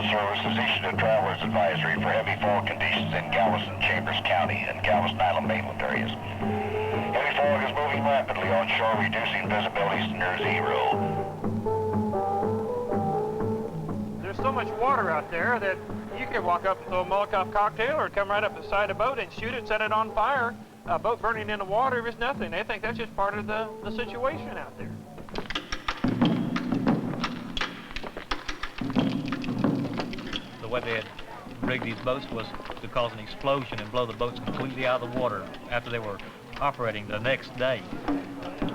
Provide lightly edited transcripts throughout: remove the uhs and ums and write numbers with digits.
Naval Service has issued a traveler's advisory for heavy fog conditions in Galveston, Chambers County, and Galveston Island mainland areas. Heavy fog is moving rapidly onshore, reducing visibility to near zero. There's so much water out there that you could walk up and throw a Molotov cocktail or come right up beside a boat and shoot it, set it on fire. A boat burning in the water is nothing. They think that's just part of the situation out there. The way they had rigged these boats was to cause an explosion and blow the boats completely out of the water after they were operating the next day.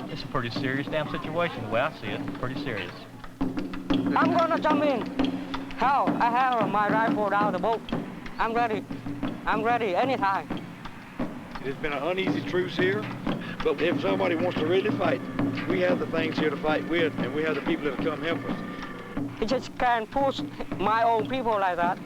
It's a pretty serious damn situation, the way I see it. Pretty serious. I'm gonna jump in. How? I have my rifle out of the boat. I'm ready. I'm ready anytime. It's been an uneasy truce here, but if somebody wants to really fight, we have the things here to fight with, and we have the people that will come help us. He just can't push my own people like that.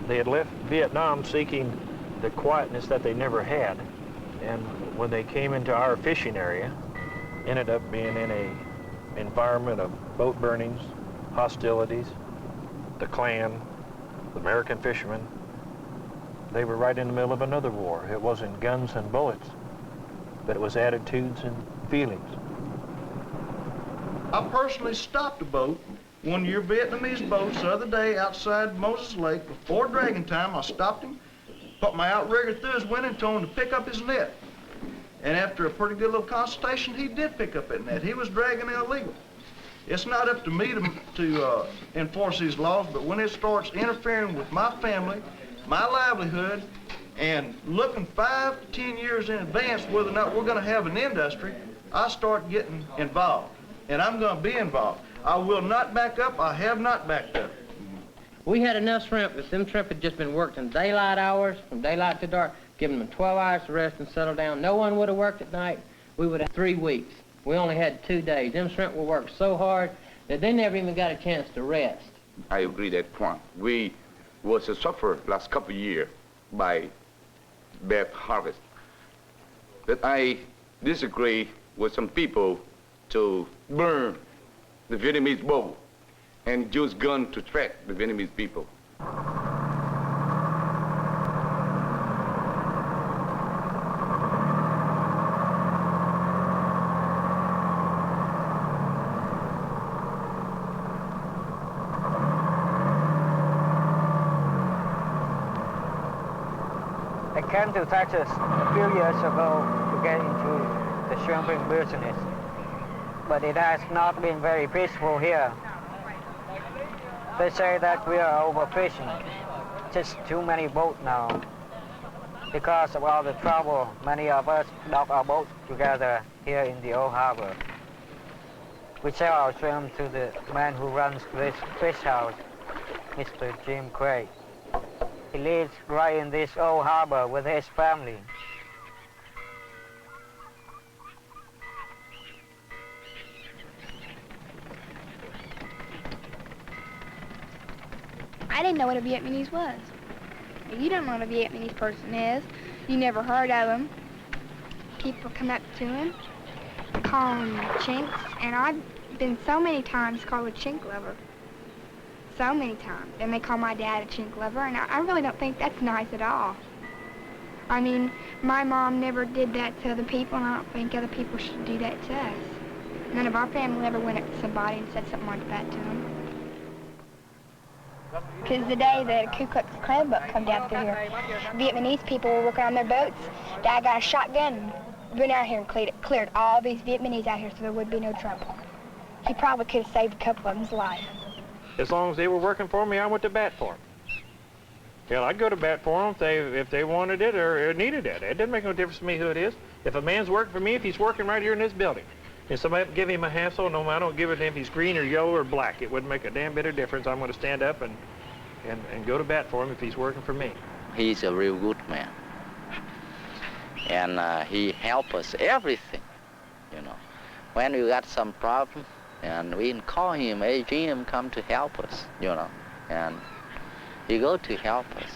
They had left Vietnam seeking the quietness that they never had. And when they came into our fishing area, ended up being in an environment of boat burnings, hostilities, the Klan, the American fishermen. They were right in the middle of another war. It wasn't guns and bullets, but it was attitudes and feelings. I personally stopped a boat, one of your Vietnamese boats, the other day outside Moses Lake before dragon time. I stopped him, put my outrigger through his window and told him to pick up his net. And after a pretty good little consultation, he did pick up that net. He was dragging illegal. It's not up to me to enforce these laws, but when it starts interfering with my family, my livelihood, and looking 5 to 10 years in advance whether or not we're going to have an industry, I start getting involved. And I'm going to be involved. I will not back up. I have not backed up. We had enough shrimp. If them shrimp had just been worked in daylight hours, from daylight to dark, given them 12 hours to rest and settle down, no one would have worked at night. We would have 3 weeks. We only had 2 days. Them shrimp were worked so hard that they never even got a chance to rest. I agree that point. We was to suffer last couple of years by bad harvest. But I disagree with some people to burn the Vietnamese boat and use guns to track the Vietnamese people. I came to Texas a few years ago to get into the shrimping business, but it has not been very peaceful here. They say that we are overfishing, just too many boats now. Because of all the trouble, many of us dock our boats together here in the old harbor. We sell our shrimp to the man who runs this fish house, Mr. Jim Craig. He lives right in this old harbor with his family. I didn't know what a Vietnamese was. You don't know what a Vietnamese person is. You never heard of him. People come up to him, call him chinks, and I've been so many times called a chink lover. So many times. And they call my dad a chink lover, and I really don't think that's nice at all. I mean, my mom never did that to other people, and I don't think other people should do that to us. None of our family ever went up to somebody and said something like that to them. Because the day the Ku Klux Klan boat come down through here, Vietnamese people were working on their boats. Dad got a shotgun, went out here and cleared all these Vietnamese out here so there would be no trouble. He probably could have saved a couple of them's life. As long as they were working for me, I went to bat for them. Hell, I'd go to bat for them if they wanted it or needed it. It doesn't make no difference to me who it is. If a man's working for me, if he's working right here in this building, and somebody give him a hassle, no, I don't give it to him if he's green or yellow or black. It wouldn't make a damn bit of difference. I'm going to stand up and go to bat for him if he's working for me. He's a real good man. and he helped us everything, you know. When we got some problem, and we call him, hey, Jim, come to help us, you know, and he go to help us.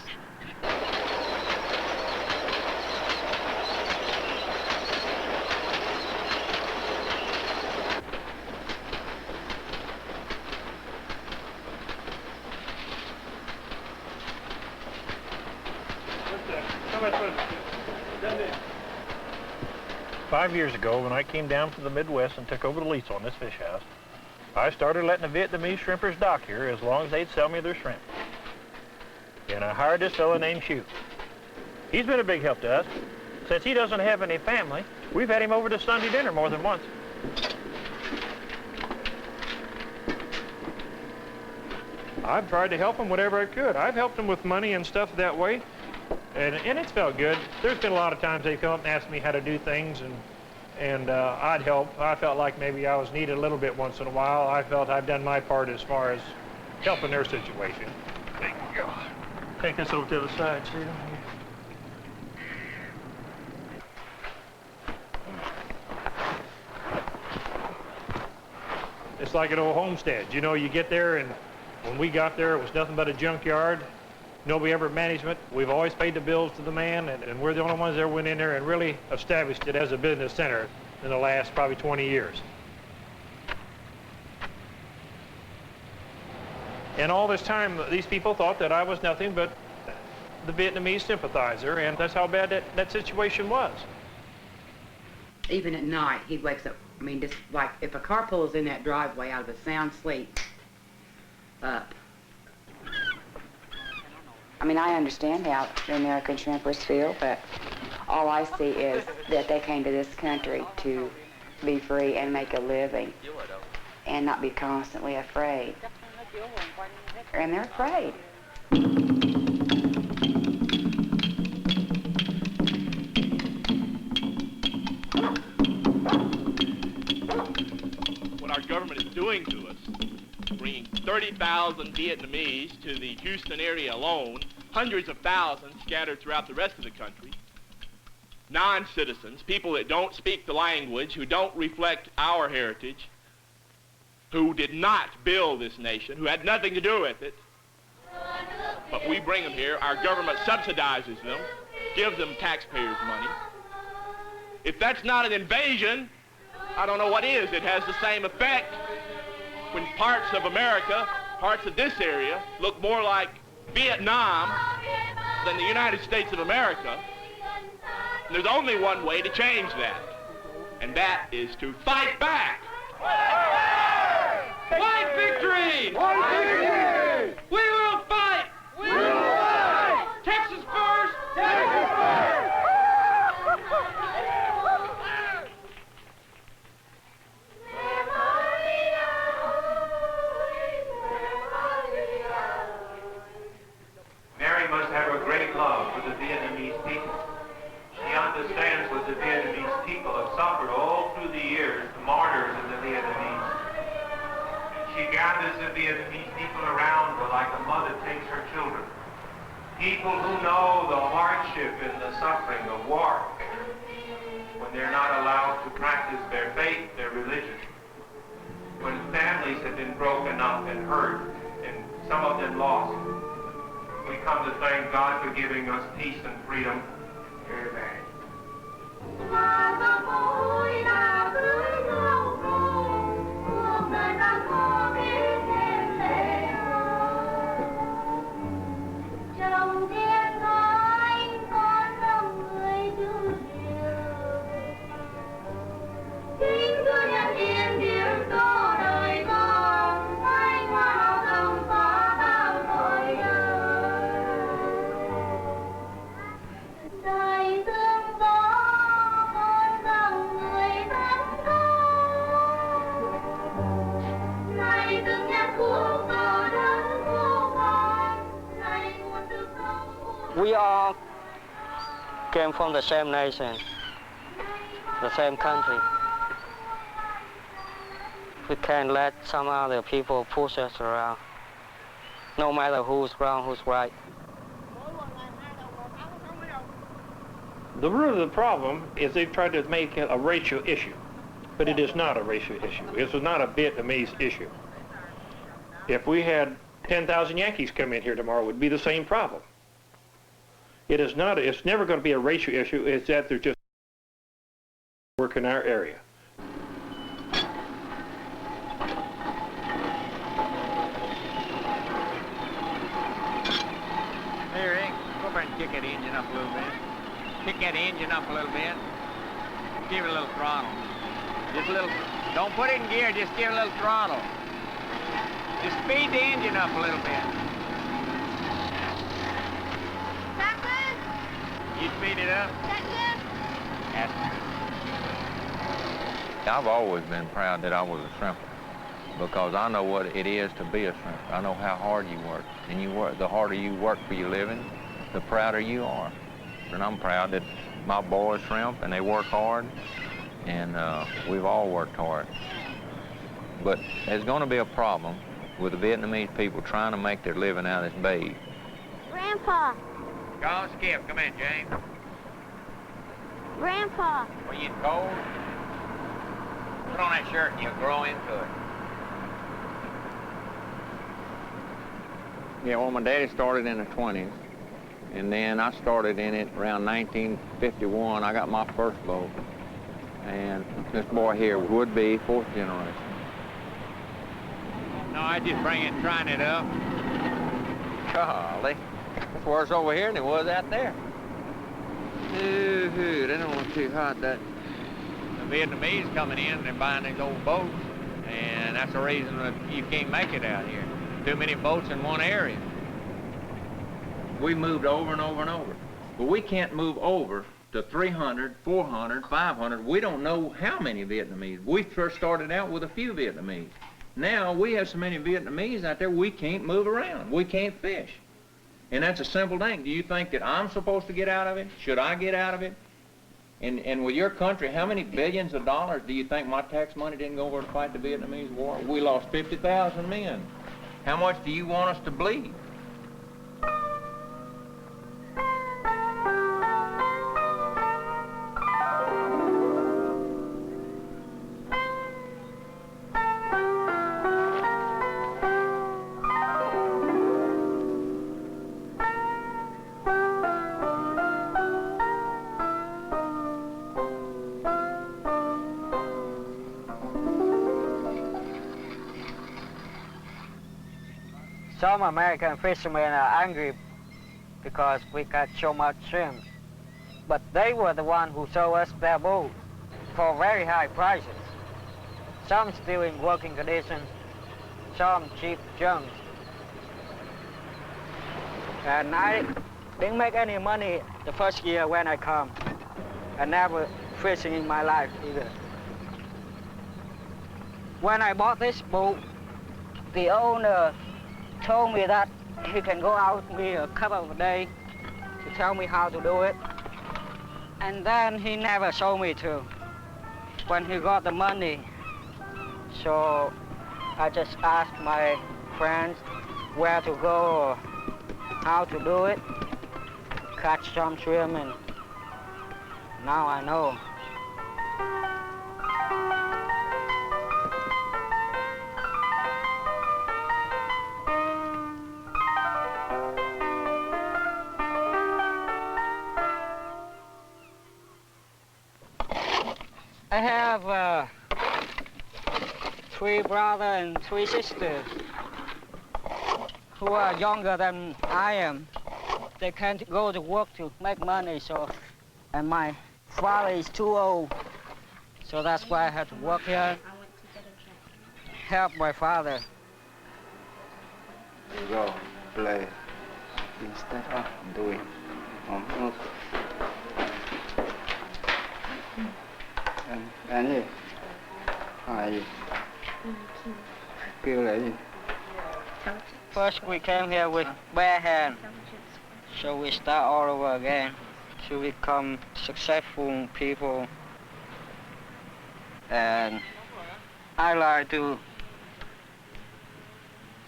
Five years ago, when I came down from the Midwest and took over the lease on this fish house, I started letting the Vietnamese shrimpers dock here as long as they'd sell me their shrimp. And I hired this fella named Hugh. He's been a big help to us. Since he doesn't have any family, we've had him over to Sunday dinner more than once. I've tried to help him whatever I could. I've helped him with money and stuff that way, and it's felt good. There's been a lot of times they come up and ask me how to do things, and I'd help. I felt like maybe I was needed a little bit once in a while. I felt I've done my part as far as helping their situation. Thank you. Take this over to the other side, see? It's like an old homestead. You know, you get there, and when we got there, it was nothing but a junkyard. Nobody ever management. We've always paid the bills to the man, and we're the only ones that ever went in there and really established it as a business center in the last probably 20 years. And all this time, these people thought that I was nothing but the Vietnamese sympathizer, and that's how bad that situation was. Even at night, he wakes up, I mean, just like if a car pulls in that driveway out of a sound sleep, up. I mean, I understand how the American shrimpers feel, but all I see is that they came to this country to be free and make a living and not be constantly afraid. And they're afraid. What our government is doing to us, bringing 30,000 Vietnamese to the Houston area alone, hundreds of thousands scattered throughout the rest of the country, non-citizens, people that don't speak the language, who don't reflect our heritage, who did not build this nation, who had nothing to do with it, but we bring them here, our government subsidizes them, gives them taxpayers' money. If that's not an invasion, I don't know what is. It has the same effect when parts of America, parts of this area, look more like Vietnam than the United States of America. And there's only one way to change that, and that is to fight back. White victory! White victory! We will fight! We will fight! Texas first! Texas first! Mary must have a great love for the Vietnamese people. She understands what the Vietnamese people have suffered all through the years, the martyrs of the Vietnamese. She gathers the Vietnamese people around her like a mother takes her children. People who know the hardship and the suffering of war, when they're not allowed to practice their faith, their religion, when families have been broken up and hurt, and some of them lost. We come to thank God for giving us peace and freedom. Amen. We all came from the same nation, the same country. We can't let some other people push us around, no matter who's wrong, who's right. The root of the problem is they've tried to make it a racial issue, but it is not a racial issue. It's not a Vietnamese issue. If we had 10,000 Yankees come in here tomorrow, it would be the same problem. It is not, it's never going to be a racial issue. It's that there's just work in our area. Hey, Rick, go over and kick that engine up a little bit. Kick that engine up a little bit. Give it a little throttle. Just a little, don't put it in gear, just give it a little throttle. Just speed the engine up a little bit. You speed it up? That's good. I've always been proud that I was a shrimper because I know what it is to be a shrimper. I know how hard you work. And you work, the harder you work for your living, the prouder you are. And I'm proud that my boys shrimp and they work hard, and we've all worked hard. But there's going to be a problem with the Vietnamese people trying to make their living out of this bait. Grandpa. Go, Skip. Come in, James. Grandpa. Were you cold? Put on that shirt and you'll grow into it. Yeah, well, my daddy started in the 20s, and then I started in it around 1951. I got my first boat, and this boy here would be fourth generation. No, I just bring it, trying it up. Golly, it's worse over here than it was out there. Ooh, they don't want too hot, that. The Vietnamese coming in and buying these old boats, and that's the reason that you can't make it out here. Too many boats in one area. We moved over and over and over, but we can't move over to 300, 400, 500. We don't know how many Vietnamese. We first started out with a few Vietnamese. Now we have so many Vietnamese out there, we can't move around. We can't fish. And that's a simple thing. Do you think that I'm supposed to get out of it? Should I get out of it? And with your country, how many billions of dollars do you think my tax money didn't go over to fight the Vietnamese war? We lost 50,000 men. How much do you want us to bleed? Some American fishermen are angry because we catch so much shrimp. But they were the ones who sold us their boat for very high prices. Some still in working condition, some cheap junk. And I didn't make any money the first year when I come. I never fishing in my life either. When I bought this boat, the owner told me that he can go out with me a couple of days to tell me how to do it. And then he never showed me to when he got the money. So I just asked my friends where to go or how to do it, catch some shrimp, and now I know. I have 3 brothers and 3 sisters who are younger than I am. They can't go to work to make money, so, and my father is too old, so that's why I had to work here, help my father. You go play instead of doing homework. Anh gì? Hỏi gì? Kêu là gì? First we came here with bare hands, so we start all over again to become successful people. And I like to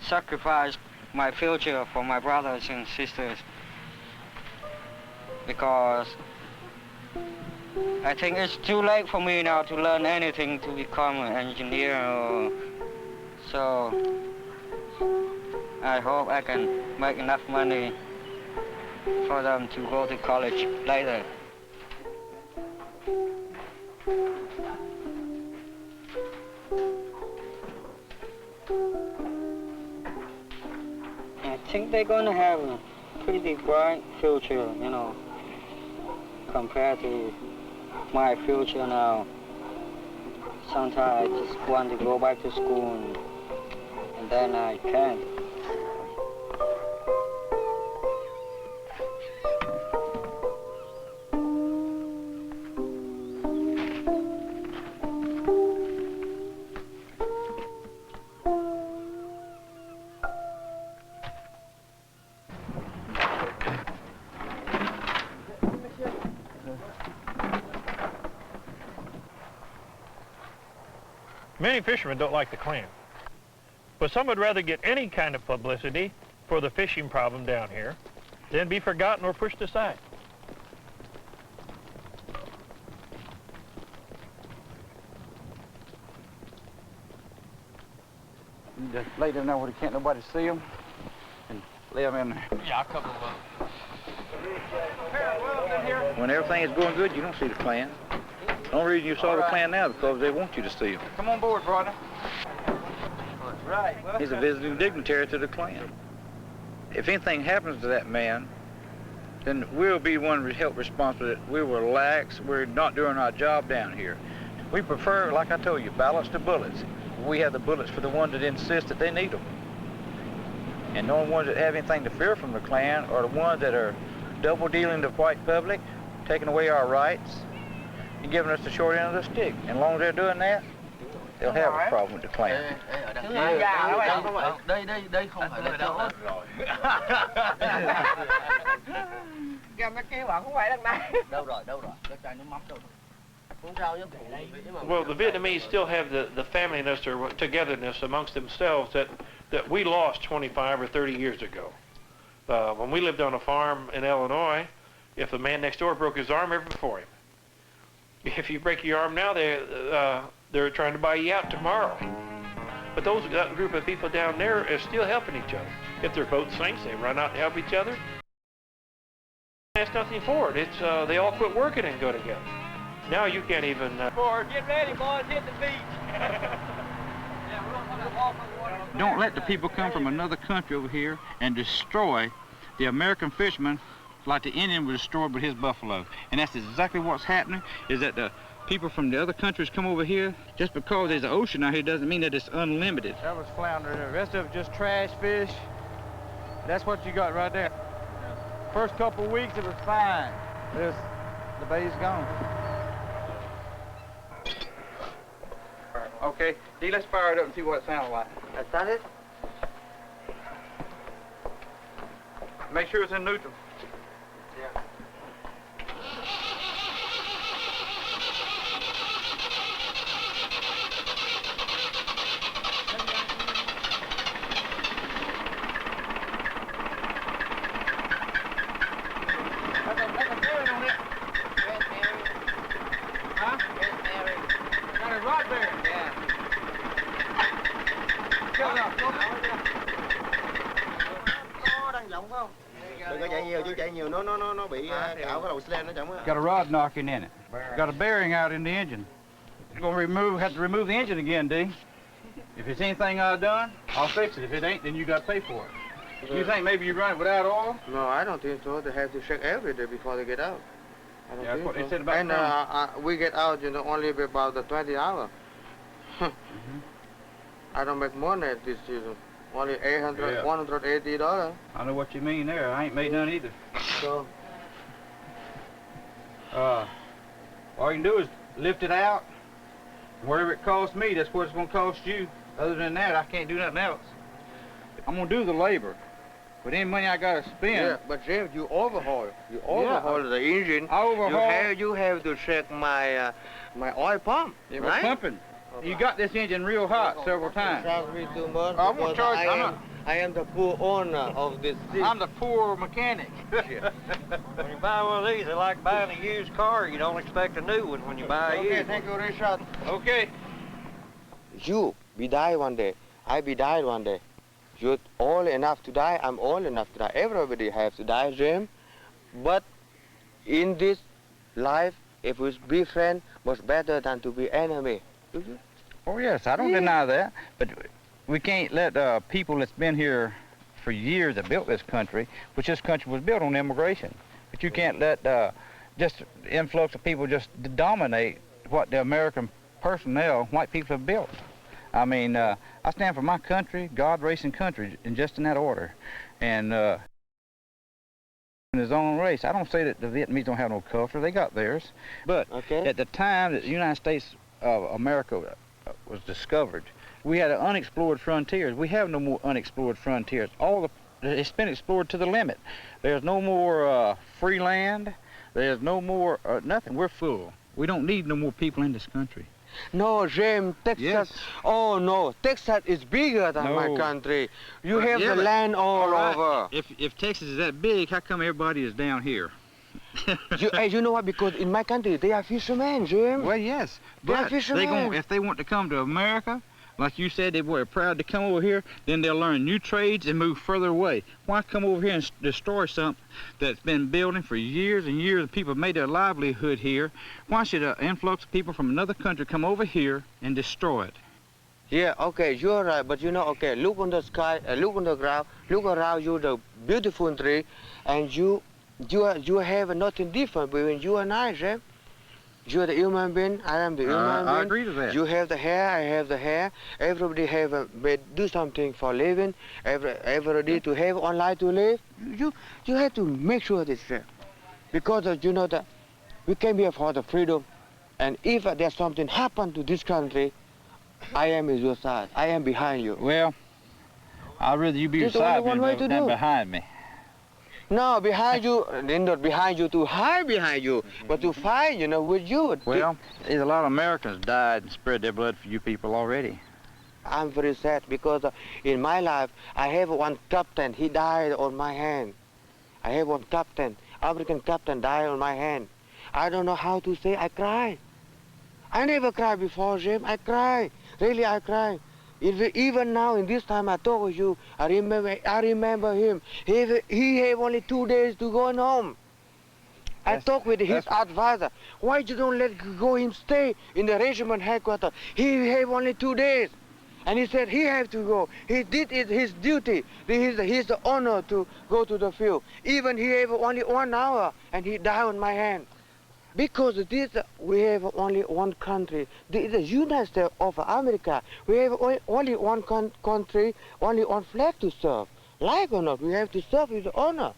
sacrifice my future for my brothers and sisters because I think it's too late for me now to learn anything to become an engineer. So I hope I can make enough money for them to go to college later. I think they're gonna have a pretty bright future, you know, compared to my future now. Sometimes I just want to go back to school and then I can't. Many fishermen don't like the Klan, but some would rather get any kind of publicity for the fishing problem down here than be forgotten or pushed aside. You just lay them there where can't nobody see them and lay them in there. Yeah, I'll cover them up. When everything is going good, you don't see the Klan. The only reason you saw the Klan now is because they want you to see them. Come on board, brother. Right. He's a visiting dignitary to the Klan. If anything happens to that man, then we'll be one held responsible that we were lax, we're not doing our job down here. We prefer, like I told you, balance the bullets. We have the bullets for the ones that insist that they need them. And the only ones that have anything to fear from the Klan are the ones that are double dealing the white public, taking away our rights, and giving us the short end of the stick. And as long as they're doing that, they'll have a problem with the Klan. Đây không phải là đâu rồi. Gà nó kêu bảo không phải đằng này. Đâu rồi, cái chai nước mắm đâu rồi. Well, the Vietnamese still have the familyness or togetherness amongst themselves that we lost 25 or 30 years ago. When we lived on a farm in Illinois, if the man next door broke his arm, everyone for him. If you break your arm now, they're trying to buy you out tomorrow. But that group of people down there are still helping each other. If their boat sinks, they run out and help each other. There's nothing for it. It's they all quit working and go together. Now you can't even... Get ready, boys, hit the beach. Don't let the people come from another country over here and destroy the American fishermen like the Indian was destroyed with his buffalo. And that's exactly what's happening, is that the people from the other countries come over here. Just because there's an ocean out here doesn't mean that it's unlimited. That was flounder. The rest of it just trash fish. That's what you got right there. First couple of weeks it was fine. The bay's gone. Okay, Dee, let's fire it up and see what it sounds like. Is that it? Make sure it's in neutral. Yeah. Got a rod knocking in it. Got a bearing out in the engine. You're gonna have to remove the engine again, D. If it's anything I've done, I'll fix it. If it ain't, then you got to pay for it. You think maybe you run it without oil? No, I don't think so. They have to check every day before they get out. Yeah, that's what they said about and we get out, only about the 20 hours. I don't make more than this season. Only $180. I know what you mean there. I ain't made none either. So, all you can do is lift it out. Whatever it costs me, that's what it's going to cost you. Other than that, I can't do nothing else. I'm going to do the labor. But any money I got to spend... Yeah, but James, you overhaul. You overhaul the engine. I overhaul. You have to check my my oil pump, right? Pumping. You got this engine real hot several times. Charge me too much. I'm going to charge... I am the poor owner of this ship. I'm the poor mechanic. When you buy one of these, it's like buying a used car. You don't expect a new one when you buy a used one. Thank you, Richard. Okay. You be die one day. I be died one day. You're old enough to die. I'm old enough to die. Everybody has to die, Jim. But in this life, if we be friends, much better than to be enemy. Oh, yes, I don't deny that. But we can't let people that's been here for years that built this country, which this country was built on immigration. But you can't let just influx of people just dominate what the American personnel, white people have built. I mean, I stand for my country, God, race, and country, and just in that order. And in his own race, I don't say that the Vietnamese don't have no culture. They got theirs. But at the time that the United States of America was discovered, we had an unexplored frontiers. We have no more unexplored frontiers. It's been explored to the limit. There's no more free land. There's no more nothing. We're full. We don't need no more people in this country. No, Jim, Texas. Yes. Oh no, Texas is bigger than my country. You have the land all over. If Texas is that big, how come everybody is down here? you know what? Because in my country they are fishermen, Jim. Well, yes, they are but fishermen. if they want to come to America, like you said, they were proud to come over here, then they'll learn new trades and move further away. Why come over here and destroy something that's been building for years and years and people have made their livelihood here? Why should an influx of people from another country come over here and destroy it? Yeah, okay, you're right, but you know, okay, look on the sky, look on the ground, look around you, the beautiful tree, and you have nothing different between you and I, Jim. You're the human being, I am the human being. I agree to that. You have the hair, I have the hair. Everybody do something for living. Everybody to have one life to live. You have to make sure this fair. Because you know that we came here for the freedom. And if there's something happen to this country, I am at your side. I am behind you. Well, I'd rather you be beside me than behind me. No, behind you, not behind you to hide behind you, but to fight, you know, with you. Well, there's a lot of Americans died and spread their blood for you people already. I'm very sad because in my life, I have one captain, he died on my hand. I have one captain, African captain died on my hand. I don't know how to say, I cry. I never cried before, Jim, I cry. Really, I cry. Even now, in this time I talk with you, I remember him. He have only 2 days to go home. I talk with his advisor. Why you don't let go him stay in the regiment headquarters? He have only 2 days. And he said he have to go. He did his duty. He's the honor to go to the field. Even he have only 1 hour and he died on my hand. Because we have only one country, the United States of America. We have only one country, only one flag to serve. Like or not, we have to serve with honor.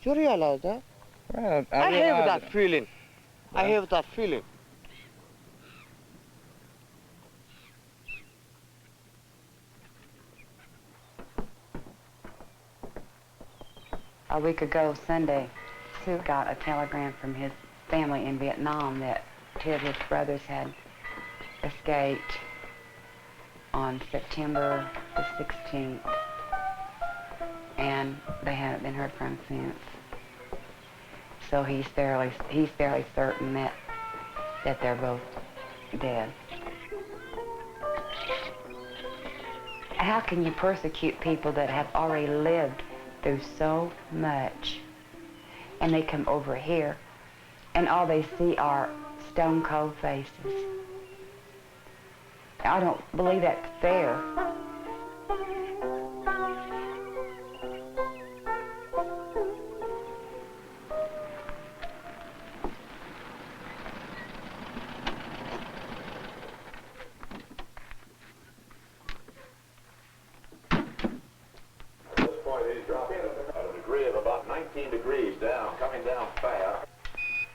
You realize that? Well, I have that feeling. I have that feeling. A week ago Sunday, Sue got a telegram from his family in Vietnam that 2 of his brothers had escaped on September the 16th, and they haven't been heard from since. So he's fairly certain that they're both dead. How can you persecute people that have already lived through so much, and they come over here and all they see are stone cold faces? I don't believe that's fair. This point is dropping at a degree of about 19 degrees down, coming down fast.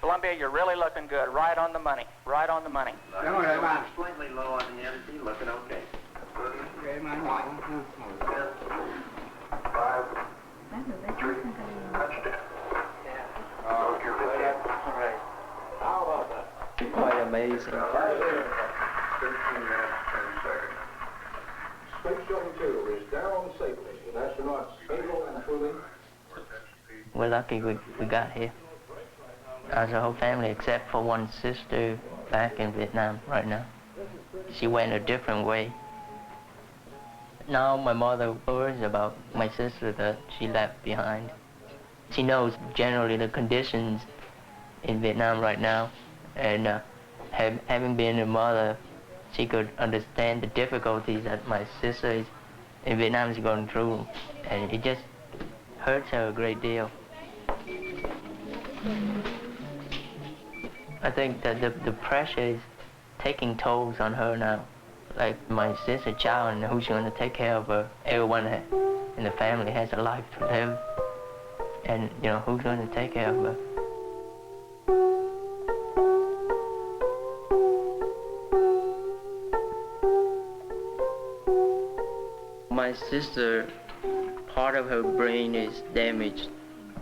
Columbia, you're really looking good. Right on the money. Right on the money. Slightly low on the energy, looking okay. Okay, man. 5, 3, touchdown. How about that? Quite amazing. 13 minutes, 10 seconds. Space Shuttle 2 is down safely. We're lucky we got here. As a whole family, except for one sister back in Vietnam right now. She went a different way. Now my mother worries about my sister that she left behind. She knows generally the conditions in Vietnam right now, and having been a mother, she could understand the difficulties that my sister in Vietnam is going through, and it just hurts her a great deal. I think that the pressure is taking tolls on her now. Like my sister child, and who's going to take care of her? Everyone in the family has a life to live, and you know, who's going to take care of her? My sister, part of her brain is damaged.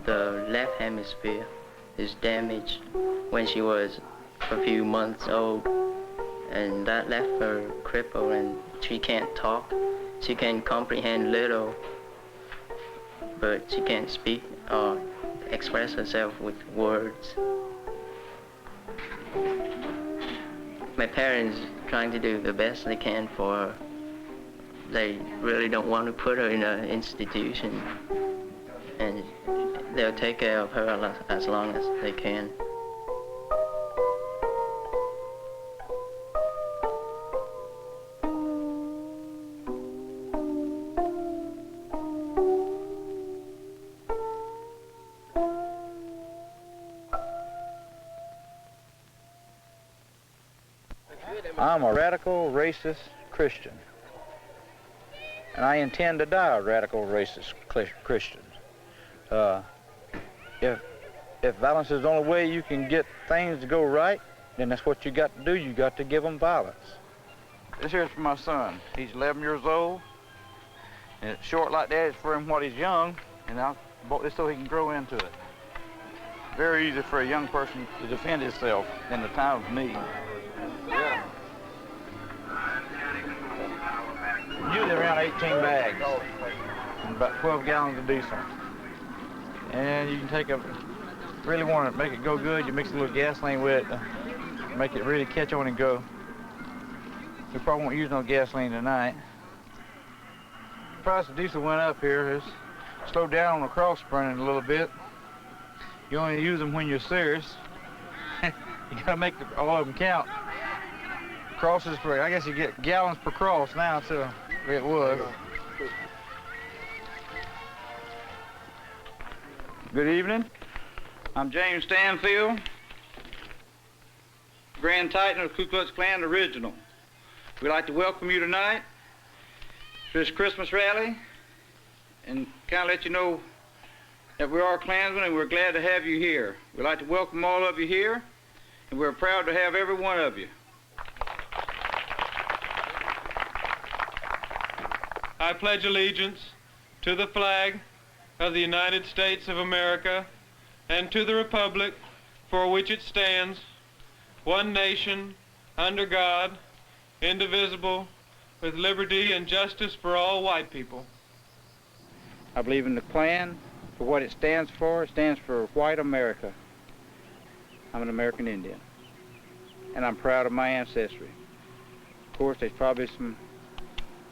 The left hemisphere is damaged when she was a few months old, and that left her crippled, and she can't talk. She can comprehend little, but she can't speak or express herself with words. My parents trying to do the best they can for her. They really don't want to put her in an institution, and they'll take care of her as long as they can. I'm a radical racist Christian, and I intend to die a radical racist Christian. If violence is the only way you can get things to go right, then that's what you got to do. You got to give them violence. This here's for my son. He's 11 years old, and it's short like that. It's for him when he's young, and I bought this so he can grow into it. Very easy for a young person to defend himself in the time of need. Yeah. Usually around 18 bags and about 12 gallons of diesel. And you can take really want to make it go good, you mix a little gasoline with it to make it really catch on and go. We probably won't use no gasoline tonight. The price of diesel went up here. It's slowed down on the cross burning a little bit. You only use them when you're serious. You gotta make all of them count. Crosses for, I guess you get gallons per cross now, so it was. Good evening. I'm James Stanfield, Grand Titan of the Ku Klux Klan Original. We'd like to welcome you tonight to this Christmas rally and kind of let you know that we are Klansmen and we're glad to have you here. We'd like to welcome all of you here, and we're proud to have every one of you. I pledge allegiance to the flag of the United States of America and to the republic for which it stands, one nation, under God, indivisible, with liberty and justice for all white people. I believe in the Klan for what it stands for. It stands for white America. I'm an American Indian, and I'm proud of my ancestry. Of course, there's probably some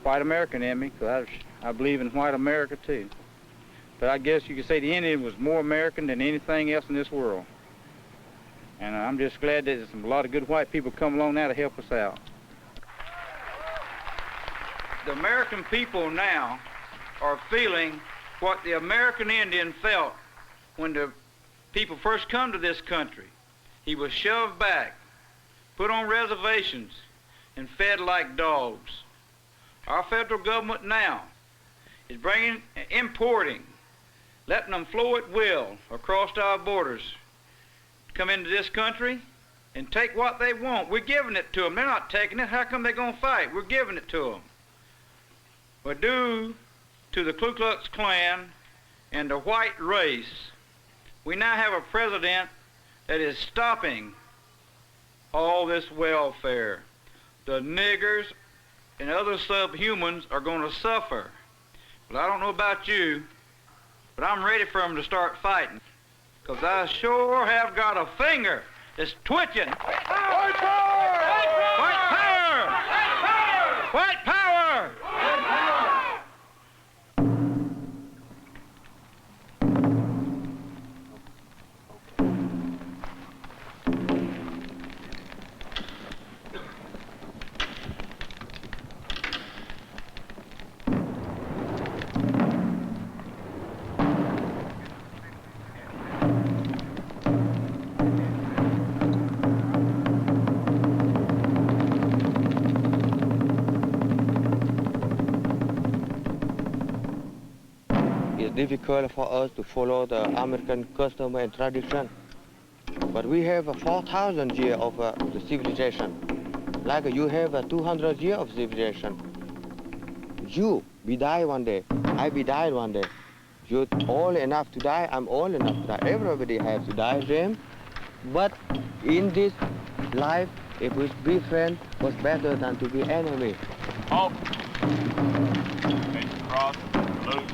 white American in me, because I believe in white America too. But I guess you could say the Indian was more American than anything else in this world. And I'm just glad that there's a lot of good white people come along now to help us out. The American people now are feeling what the American Indian felt when the people first come to this country. He was shoved back, put on reservations, and fed like dogs. Our federal government now is importing, letting them flow at will across our borders, come into this country and take what they want. We're giving it to them. They're not taking it. How come they're going to fight? We're giving it to them. But due to the Ku Klux Klan and the white race, we now have a president that is stopping all this welfare. The niggers and other subhumans are going to suffer Well, I don't know about you, but I'm ready for them to start fighting. Because I sure have got a finger that's twitching. White power! White power! White power! It's difficult for us to follow the American custom and tradition. But we have 4,000 years of the civilization. Like you have 200 years of civilization. You be die one day, I be died one day. You're old enough to die, I'm old enough to die. Everybody has to die, Jim. But in this life, if we be friends, what's better than to be enemy? Halt. Face across. Loose.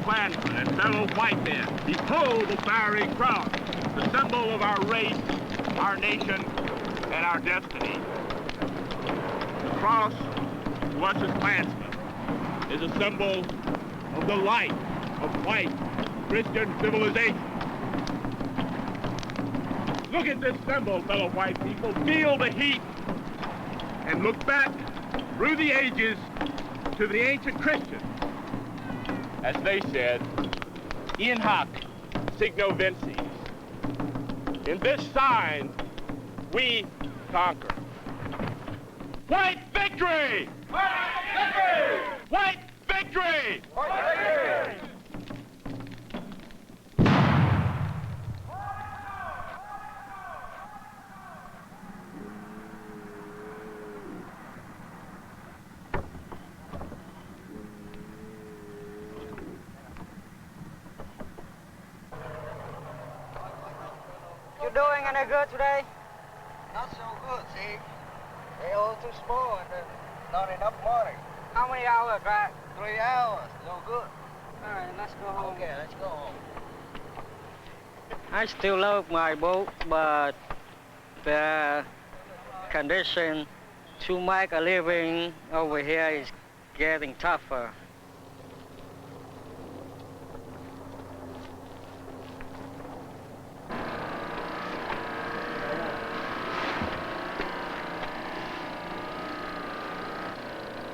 Klansmen and fellow white men, behold the fiery cross, the symbol of our race, our nation, and our destiny. The cross, to us as Klansmen, is a symbol of the light of white Christian civilization. Look at this symbol, fellow white people. Feel the heat and look back through the ages to the ancient Christians. As they said, in hoc signo vinces. In this sign, we conquer. White victory! White victory! White victory! White victory! Doing any good today? Not so good, see? They all too small and not enough money. How many hours, right? 3 hours, no good. All right, let's go home. Okay, let's go home. I still love my boat, but the condition to make a living over here is getting tougher.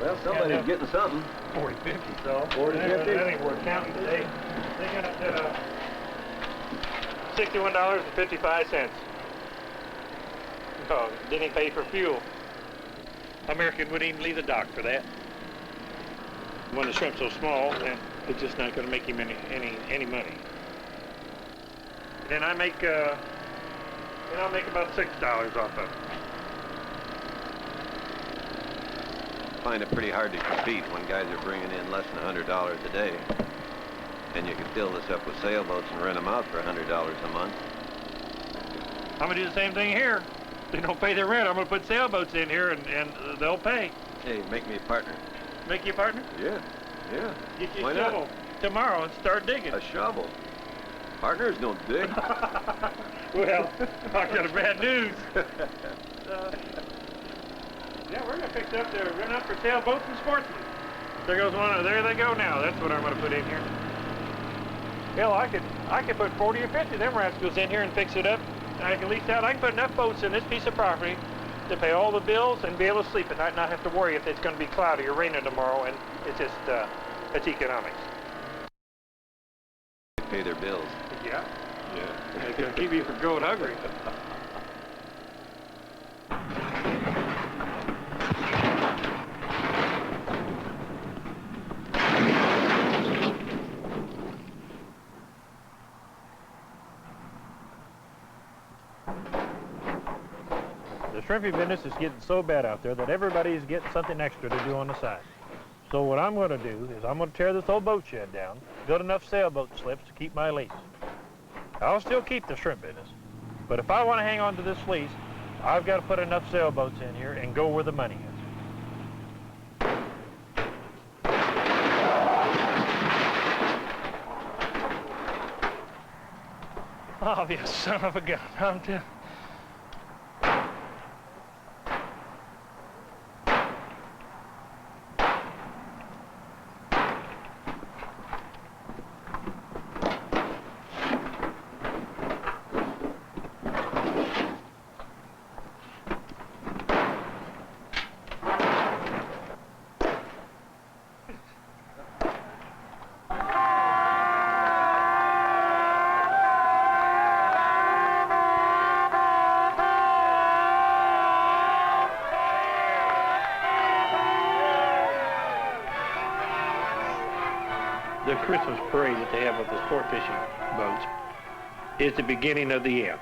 Well, somebody's getting something. 40, 50, so. 40, 50? That ain't worth counting today. They got $61.55. Oh, didn't even pay for fuel. American wouldn't even leave the dock for that. When the shrimp's so small, and it's just not going to make him any money. Then I make I'll make about $6 off of it. Find it pretty hard to compete when guys are bringing in less than $100 a day. And you can fill this up with sailboats and rent them out for $100 a month. I'm going to do the same thing here. If they don't pay their rent, I'm going to put sailboats in here and they'll pay. Hey, make me a partner. Make you a partner? Yeah, yeah. Get you Why a not? shovel tomorrow and start digging. A shovel. Partners don't dig. Well, I got bad news. Yeah, we're going to fix up there, run up for sailboats and sportsmen. There goes one, there they go now. That's what I'm going to put in here. Hell, I could put 40 or 50 of them rascals in here and fix it up. I can lease out, I can put enough boats in this piece of property to pay all the bills and be able to sleep at night and not have to worry if it's going to be cloudy or raining tomorrow, and it's just, it's economics. pay their bills. Yeah. Yeah. It's going to keep you from going hungry. The shrimping business is getting so bad out there that everybody's getting something extra to do on the side. So what I'm going to do is I'm going to tear this old boat shed down, build enough sailboat slips to keep my lease. I'll still keep the shrimp business, but if I want to hang on to this lease, I've got to put enough sailboats in here and go where the money is. Oh, you son of a gun. I'm telling. The Christmas parade that they have with the sport fishing boats is the beginning of the end.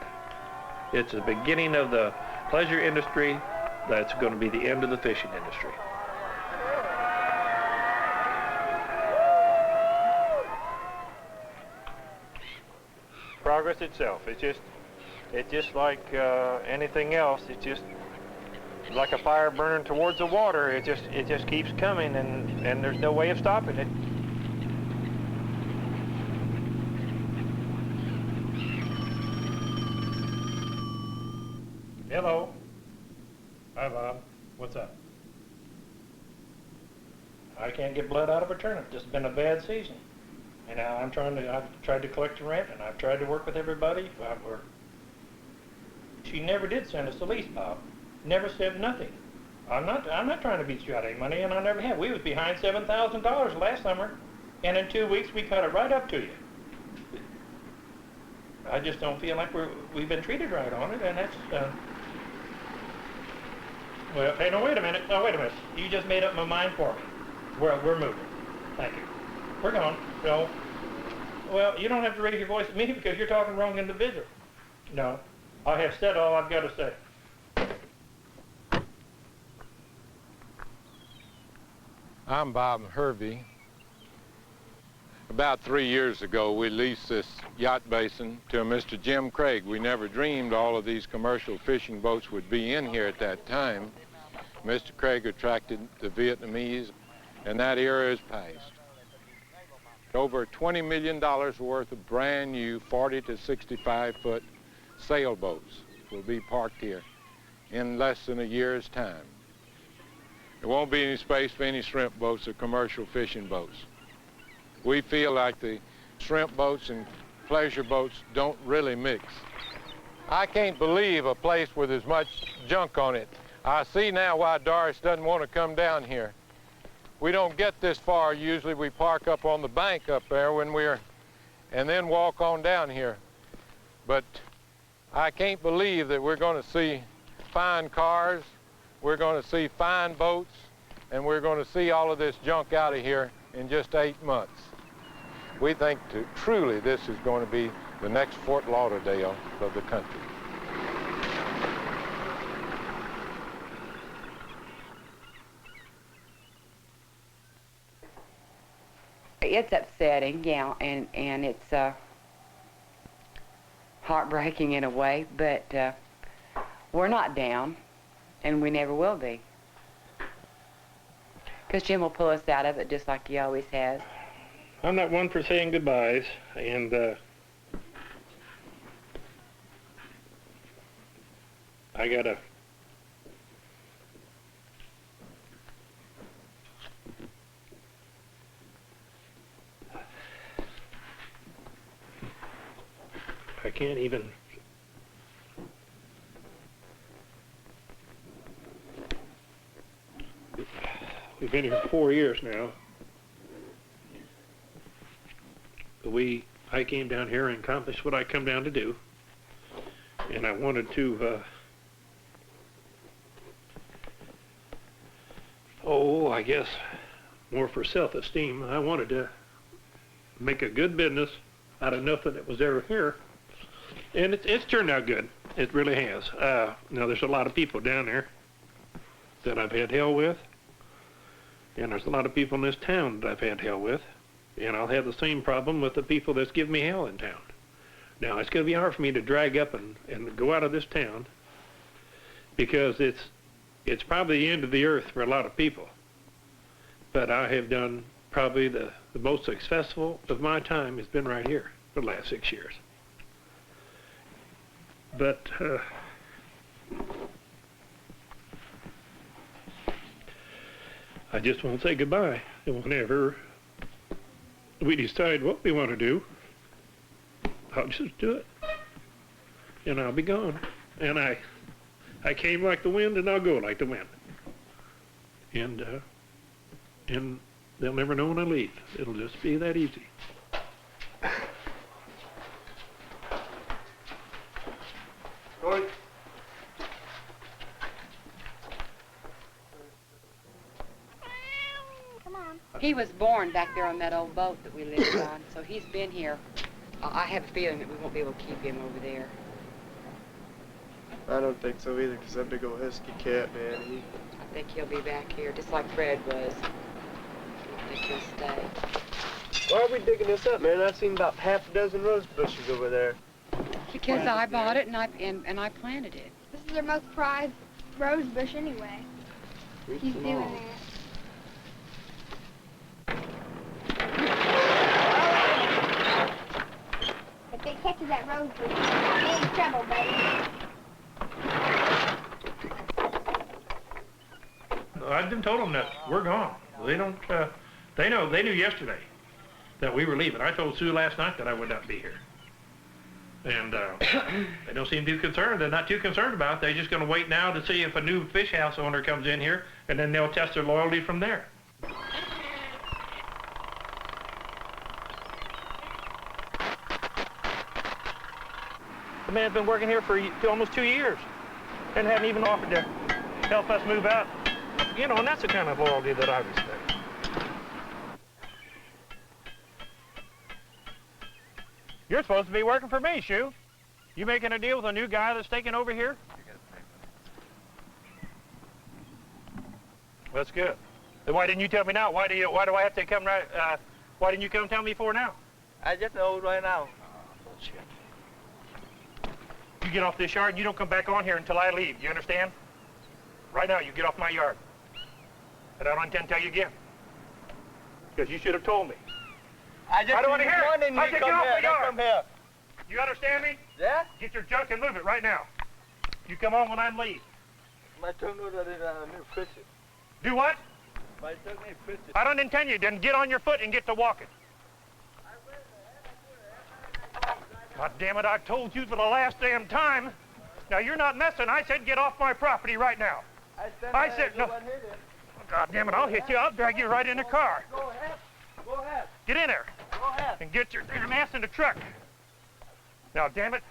It's the beginning of the pleasure industry that's going to be the end of the fishing industry. Progress itself, it's just like anything else. It's just like a fire burning towards the water. It just keeps coming, and there's no way of stopping it. Hello. Hi, Bob. What's up? I can't get blood out of a turnip. It's been a bad season. And now I've tried to collect the rent, and I've tried to work with everybody. She never did send us a lease, Bob. Never said nothing. I'm not trying to beat you out of any money, and I never have. We was behind $7,000 last summer, and in 2 weeks we cut it right up to you. I just don't feel like we've been treated right on it, and that's. Well, hey, no, wait a minute. No, wait a minute. You just made up my mind for me. We're moving. Thank you. We're gone. No. Well, you don't have to raise your voice at me because you're talking wrong individual. No. I have said all I've got to say. I'm Bob Hervey. About 3 years ago, we leased this yacht basin to a Mr. Jim Craig. We never dreamed all of these commercial fishing boats would be in here at that time. Mr. Craig attracted the Vietnamese, and that era is past. Over $20 million worth of brand new 40 to 65 foot sailboats will be parked here in less than a year's time. There won't be any space for any shrimp boats or commercial fishing boats. We feel like the shrimp boats and pleasure boats don't really mix. I can't believe a place with as much junk on it. I see now why Doris doesn't want to come down here. We don't get this far usually. We park up on the bank up there and then walk on down here. But I can't believe that we're going to see fine cars, we're going to see fine boats, and we're going to see all of this junk out of here in just 8 months. We think truly this is going to be the next Fort Lauderdale of the country. It's upsetting, yeah, and it's heartbreaking in a way, but we're not down, and we never will be. Because Jim will pull us out of it just like he always has. I'm not one for saying goodbyes, and I gotta I can't even we've been here 4 years now. We I came down here and accomplished what I come down to do. And I wanted to, I guess more for self-esteem. I wanted to make a good business out of nothing that was ever here. And it's turned out good. It really has. Now, there's a lot of people down there that I've had hell with. And there's a lot of people in this town that I've had hell with. And I'll have the same problem with the people that's giving me hell in town. Now, it's going to be hard for me to drag up and go out of this town because it's probably the end of the earth for a lot of people. But I have done probably the most successful of my time has been right here for the last 6 years. But I just want to say goodbye. And whenever we decide what we want to do, I'll just do it. And I'll be gone. And I came like the wind and I'll go like the wind. And they'll never know when I leave. It'll just be that easy. He was born back there on that old boat that we lived on, so he's been here. I have a feeling that we won't be able to keep him over there. I don't think so either, because that big old husky cat, man, I think he'll be back here, just like Fred was. I think he'll stay. Why are we digging this up, man? I've seen about half a dozen rose bushes over there. Because I bought it and I planted it. This is our most prized rose bush anyway. He's doing that. If they catches that rose bush, big trouble, buddy. I've been told them that we're gone. They don't, they knew yesterday that we were leaving. I told Sue last night that I would not be here. And they don't seem too concerned. They're not too concerned about it. They're just going to wait now to see if a new fish house owner comes in here, and then they'll test their loyalty from there. The man's been working here for almost 2 years and hadn't even offered to help us move out. You know, and that's the kind of loyalty that I respect. You're supposed to be working for me, Shue. You making a deal with a new guy that's taking over here? That's good. Then why didn't you tell me now? Why do I have to come right? Why didn't you come tell me before now? I just know right now. Bullshit. You get off this yard and you don't come back on here until I leave. You understand? Right now, you get off my yard. And I don't intend to tell you again. Because you should have told me. I don't want to hear it. I said get off my yard. Come here. You understand me? Yeah? Get your junk and move it right now. You come on when I leave. My tongue knows that I need to fish it. Do what? My tongue needs to fish it. I don't intend you. Then get on your foot and get to walking. God damn it, I've told you for the last damn time. Now, you're not messing. I said get off my property right now. I said no. God damn it, I'll hit you. I'll drag you right in the car. Go ahead. Go ahead. Get in there. Go ahead. And get your damn ass in the truck. Now, damn it.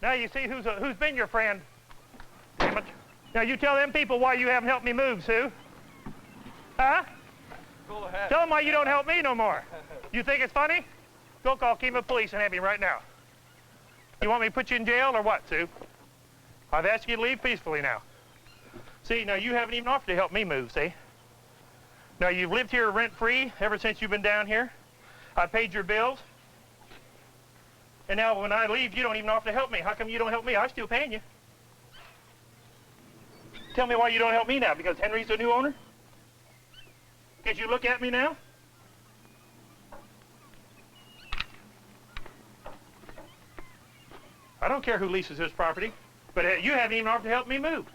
Now you see who's been your friend. Damn it. Now you tell them people why you haven't helped me move, Sue. Huh? Go ahead. Tell them why you don't help me no more. You think it's funny? Go call Kima Police and have him right now. You want me to put you in jail or what, Sue? I've asked you to leave peacefully now. See, now you haven't even offered to help me move, see? Now you've lived here rent-free ever since you've been down here. I paid your bills. And now when I leave, you don't even offer to help me. How come you don't help me? I'm still paying you. Tell me why you don't help me now, because Henry's the new owner? Because you look at me now? I don't care who leases this property, but you haven't even offered to help me move.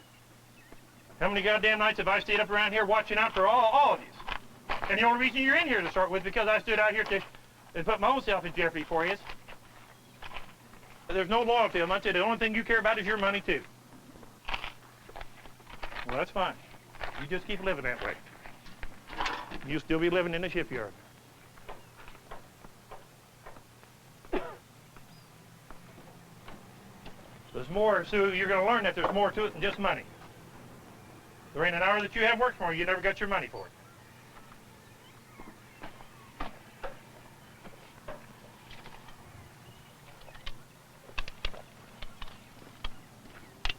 How many goddamn nights have I stayed up around here watching out for all of you? And the only reason you're in here to start with because I stood out here to put my own self in jeopardy for you. There's no loyalty. I said the only thing you care about is your money too. Well, that's fine. You just keep living that way. You'll still be living in the shipyard. There's more, Sue, you're going to learn that there's more to it than just money. There ain't an hour that you have worked for, you never got your money for it.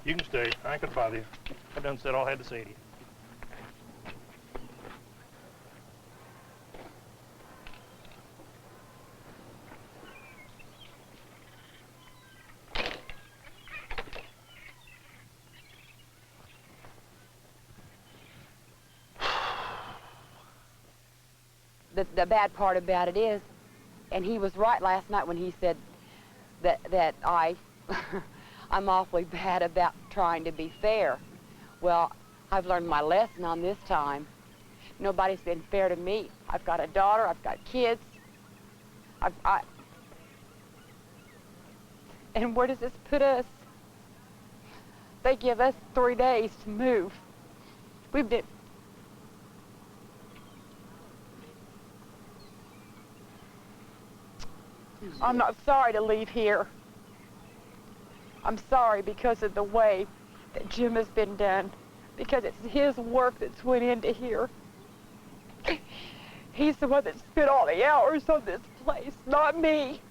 You can stay. I ain't gonna bother you. I done said all I had to say to you. The bad part about it is, and he was right last night when he said that I'm awfully bad about trying to be fair. Well, I've learned my lesson on this time. Nobody's been fair to me. I've got a daughter, I've got kids. And where does this put us? They give us 3 days to move. We've been... I'm not sorry to leave here. I'm sorry because of the way that Jim has been done, because it's his work that's went into here. He's the one that spent all the hours on this place, not me.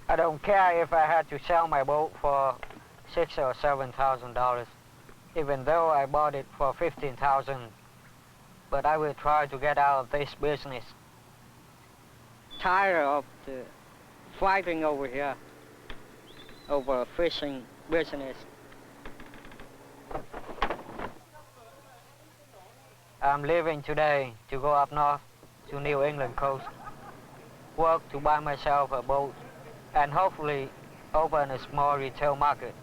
I don't care if I had to sell my boat for $6,000 or $7,000, even though I bought it for $15,000. But I will try to get out of this business. Tired of the fighting over here, over a fishing business. I'm leaving today to go up north to New England coast, work to buy myself a boat, and hopefully open a small retail market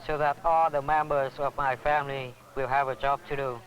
so that all the members of my family will have a job to do.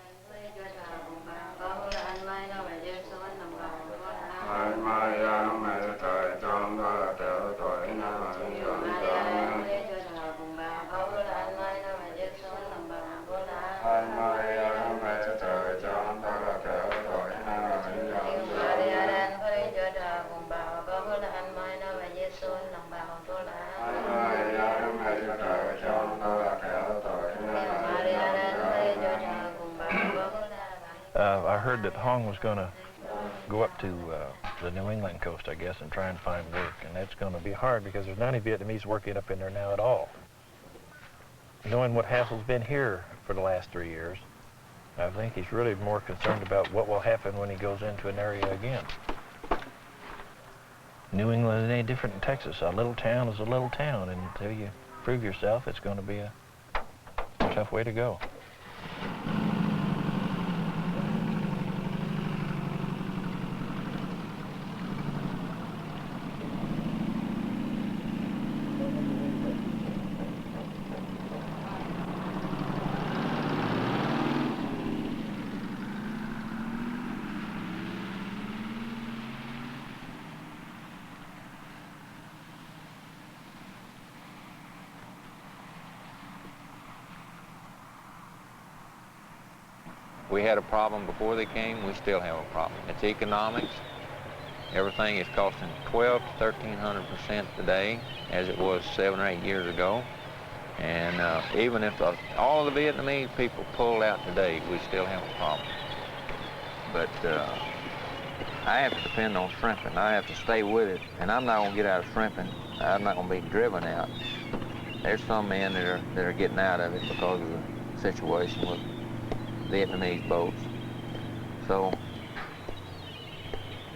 I heard that Hong was going to go up to the New England coast, I guess, and try and find work. And that's going to be hard because there's not any Vietnamese working up in there now at all. Knowing what Hassel's been here for the last 3 years, I think he's really more concerned about what will happen when he goes into an area again. New England is any different than Texas. A little town is a little town, and until you prove yourself, it's going to be a tough way to go. We had a problem before they came, we still have a problem. It's economics. Everything is costing 12 to 1,300% today, as it was 7 or 8 years ago. And even if all of the Vietnamese people pulled out today, we still have a problem. But I have to depend on shrimping. I have to stay with it, and I'm not going to get out of shrimping. I'm not going to be driven out. There's some men that are getting out of it because of the situation with Vietnamese boats. So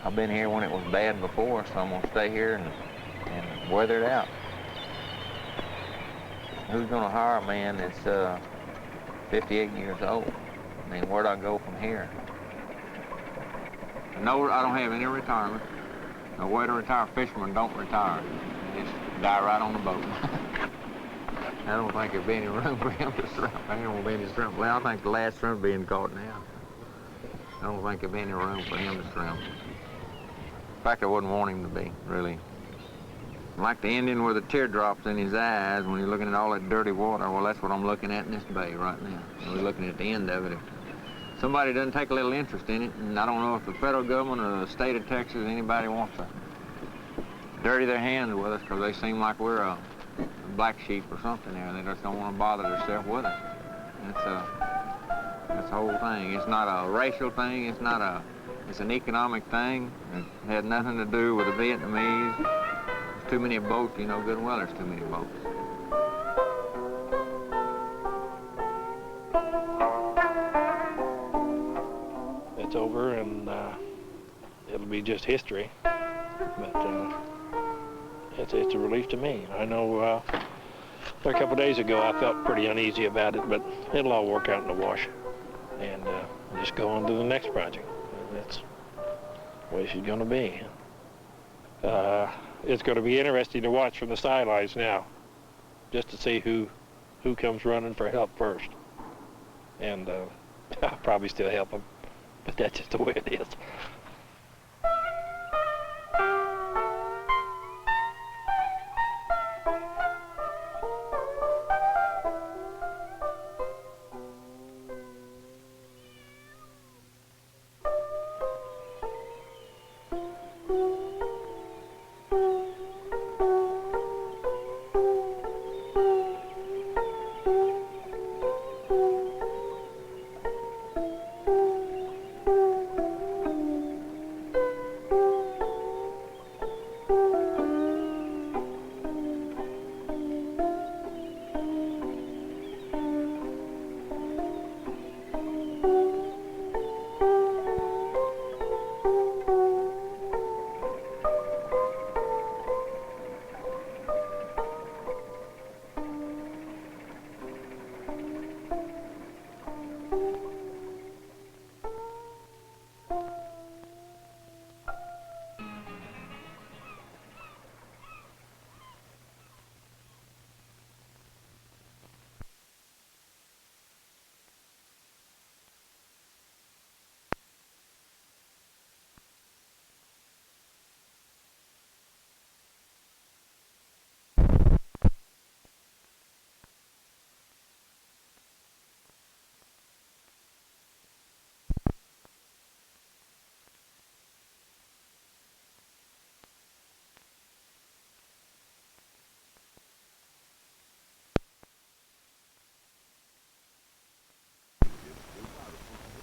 I've been here when it was bad before, so I'm going to stay here and weather it out. Who's going to hire a man that's 58 years old. I mean, where'd I go from here? No, I don't have any retirement. No way to retire. Fishermen don't retire. They just die right on the boat. I don't think there'd be any room for him to shrimp. There won't be any shrimp. Well, I think the last shrimp being caught now. I don't think there'd be any room for him to shrimp. In fact, I wouldn't want him to be, really. Like the Indian with the teardrops in his eyes when you're looking at all that dirty water. Well, that's what I'm looking at in this bay right now. We're looking at the end of it. If somebody doesn't take a little interest in it, and I don't know if the federal government or the state of Texas, anybody wants to dirty their hands with us because they seem like we're a black sheep or something there. They just don't want to bother themselves with us. That's the whole thing. It's not a racial thing. It's an economic thing. It had nothing to do with the Vietnamese. There's too many boats, you know good and well there's too many boats. It's over, and it'll be just history. But it's a relief to me. I know a couple of days ago I felt pretty uneasy about it, but it'll all work out in the wash. And just go on to the next project. And that's the way she's going to be. It's going to be interesting to watch from the sidelines now, just to see who comes running for help first. And I'll probably still help them, but that's just the way it is.